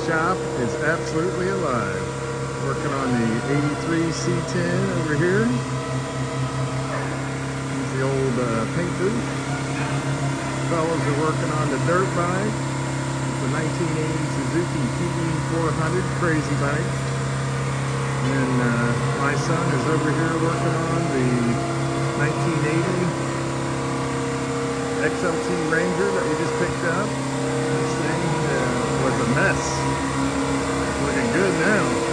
shop is absolutely alive. Working on the 83 C10 over here. Here's the old paint booth. Fellows are working on the dirt bike. It's a 1980 Suzuki PE400 crazy bike. And then my son is over here working on the 1980 XLT Ranger that we just picked up. This thing was a mess. Looking good now.